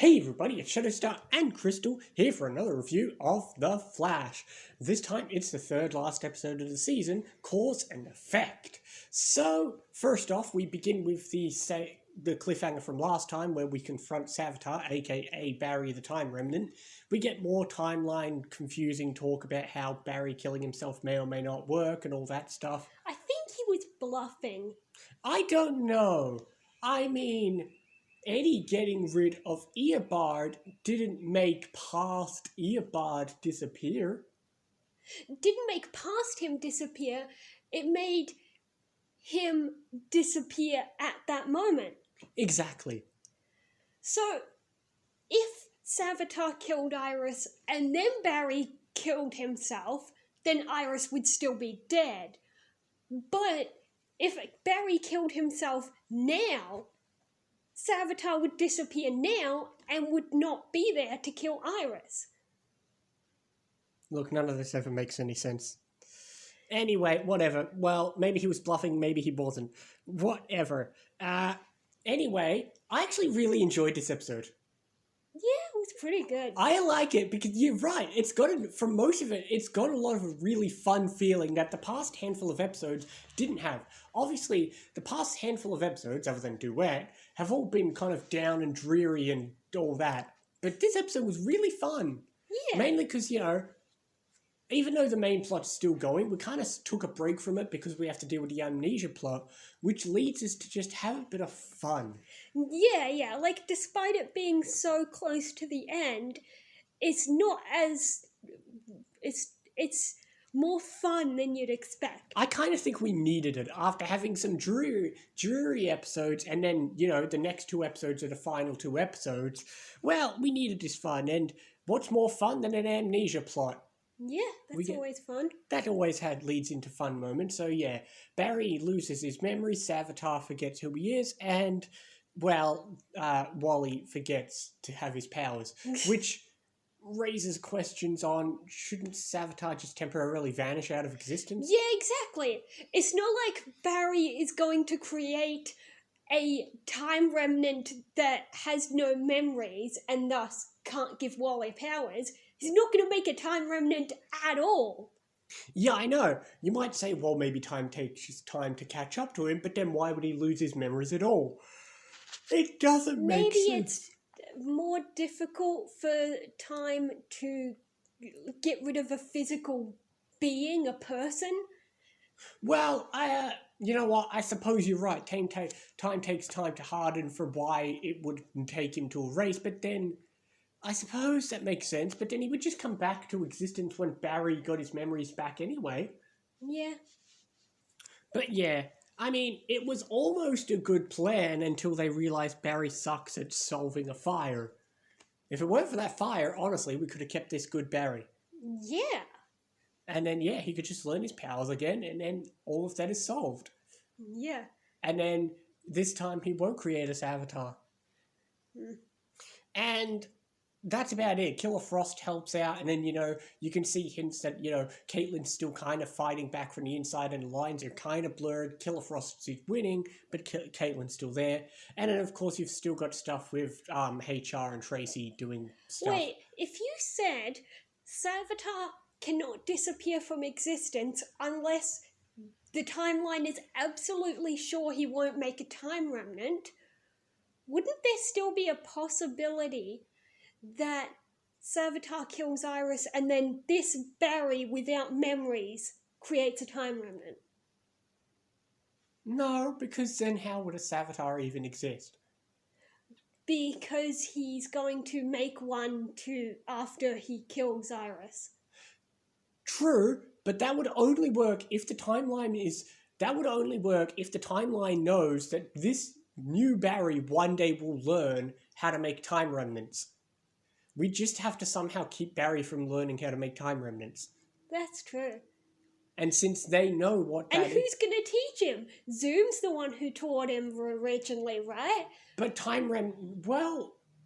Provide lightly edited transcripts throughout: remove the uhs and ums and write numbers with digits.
Hey everybody, it's Shadowstar and Crystal here for another review of The Flash. This time it's the third last episode of the season, Cause and Effect. So, first off, we begin with the cliffhanger from last time where we confront Savitar, aka Barry the Time Remnant. We get more timeline confusing talk about how Barry killing himself may or may not work and all that stuff. I think he was bluffing. I don't know. I mean, Eddie getting rid of Eobard didn't make past Eobard disappear. Didn't make past him disappear, it made him disappear at that moment. Exactly. So, if Savitar killed Iris and then Barry killed himself, then Iris would still be dead. But if Barry killed himself now, Savitar would disappear now and would not be there to kill Iris. Look, none of this ever makes any sense. Anyway, whatever. Well, maybe he was bluffing, maybe he wasn't. Whatever. Anyway, I actually really enjoyed this episode. Yeah, it was pretty good. I like it because you're right. It's got, for most of it, it's got a lot of really fun feeling that the past handful of episodes didn't have. Obviously, the past handful of episodes, other than Duet, have all been kind of down and dreary and all that. But this episode was really fun. Yeah. Mainly because, even though the main plot's still going, we kind of took a break from it because we have to deal with the amnesia plot, which leads us to just have a bit of fun. Yeah, like, despite it being so close to the end, it's not as... It's more fun than you'd expect. I kind of think we needed it after having some dreary episodes, and then, the next two episodes are the final two episodes. Well, we needed this fun, and what's more fun than an amnesia plot? Yeah, that's always fun. That always leads into fun moments, so yeah. Barry loses his memory, Savitar forgets who he is, and, Wally forgets to have his powers, which raises questions on, shouldn't Savitar just temporarily vanish out of existence? Yeah, exactly. It's not like Barry is going to create a time remnant that has no memories and thus can't give Wally powers. He's not going to make a time remnant at all. Yeah, I know. You might say, well, maybe time takes time to catch up to him, but then why would he lose his memories at all? It doesn't make sense. Maybe it's more difficult for time to get rid of a physical being, a person. Well, you know what? I suppose you're right. Time takes time to harden for why it would take him to erase, but then I suppose that makes sense, but then he would just come back to existence when Barry got his memories back anyway. Yeah. But yeah, I mean, it was almost a good plan until they realized Barry sucks at solving a fire. If it weren't for that fire, honestly, we could have kept this good Barry. Yeah. And then, yeah, he could just learn his powers again, and then all of that is solved. Yeah. And then this time he won't create a Savitar. And that's about it. Killer Frost helps out, and then, you can see hints that, Caitlyn's still kind of fighting back from the inside, and the lines are kind of blurred. Killer Frost is winning, but Caitlyn's still there. And then, of course, you've still got stuff with HR and Tracy doing stuff. Wait, if you said Savitar cannot disappear from existence unless the timeline is absolutely sure he won't make a time remnant, wouldn't there still be a possibility that Savitar kills Iris and then this Barry without memories creates a time remnant? No, because then how would a Savitar even exist? Because he's going to make one after he kills Iris. True, but that would only work if the timeline knows that this new Barry one day will learn how to make time remnants. We just have to somehow keep Barry from learning how to make time remnants. That's true. And since they know what that is... And who's going to teach him? Zoom's the one who taught him originally, right? But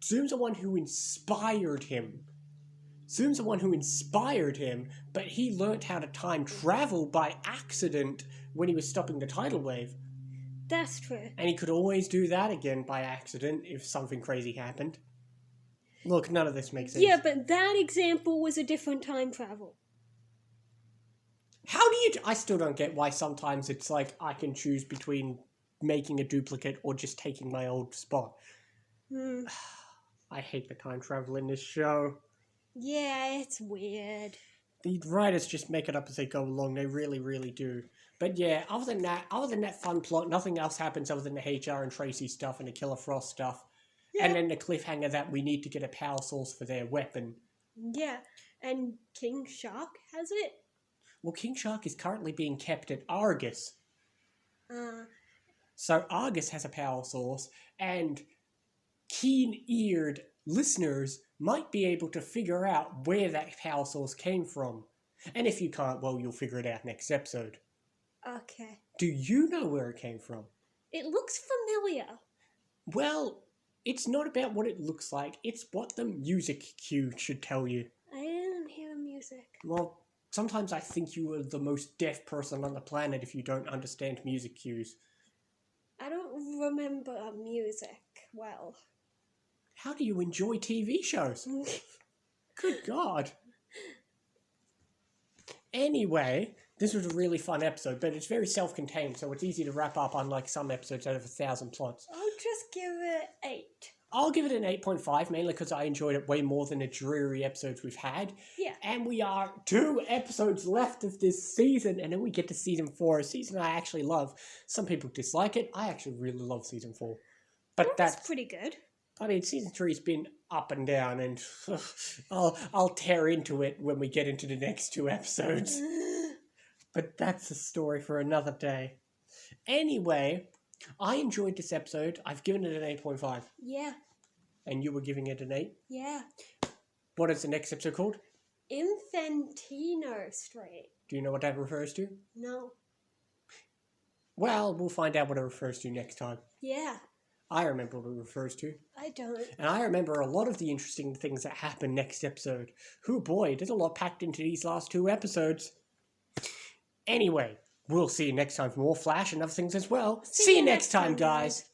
Zoom's the one who inspired him. But he learnt how to time travel by accident when he was stopping the tidal wave. That's true. And he could always do that again by accident if something crazy happened. Look, none of this makes sense. Yeah, but that example was a different time travel. How do you... I still don't get why sometimes it's like I can choose between making a duplicate or just taking my old spot. I hate the time travel in this show. Yeah, it's weird. The writers just make it up as they go along. They really, really do. But yeah, other than that fun plot, nothing else happens other than the HR and Tracy stuff and the Killer Frost stuff. Yeah. And then the cliffhanger that we need to get a power source for their weapon. Yeah, and King Shark has it. Well, King Shark is currently being kept at Argus. Uh, So Argus has a power source, and keen-eared listeners might be able to figure out where that power source came from. And if you can't, well, you'll figure it out next episode. okay. Do you know where it came from? It looks familiar. Well, it's not about what it looks like, it's what the music cue should tell you. I didn't hear the music. Well, sometimes I think you are the most deaf person on the planet if you don't understand music cues. I don't remember music well. How do you enjoy TV shows? Good God. Anyway, this was a really fun episode, but it's very self-contained, so it's easy to wrap up, unlike some episodes out of 1,000 plots. I'll just give it 8. I'll give it an 8.5, mainly because I enjoyed it way more than the dreary episodes we've had. Yeah. And we are 2 episodes left of this season, and then we get to season 4, a season I actually love. Some people dislike it. I actually really love season 4. But That's pretty good. I mean, season 3's been up and down, and I'll tear into it when we get into the next 2 episodes. But that's a story for another day. Anyway, I enjoyed this episode. I've given it an 8.5. Yeah. And you were giving it an 8? Yeah. What is the next episode called? Infantino Street. Do you know what that refers to? No. Well, we'll find out what it refers to next time. Yeah. I remember what it refers to. I don't. And I remember a lot of the interesting things that happen next episode. Oh boy, there's a lot packed into these last 2 episodes. Anyway, we'll see you next time for more Flash and other things as well. See you next time, guys.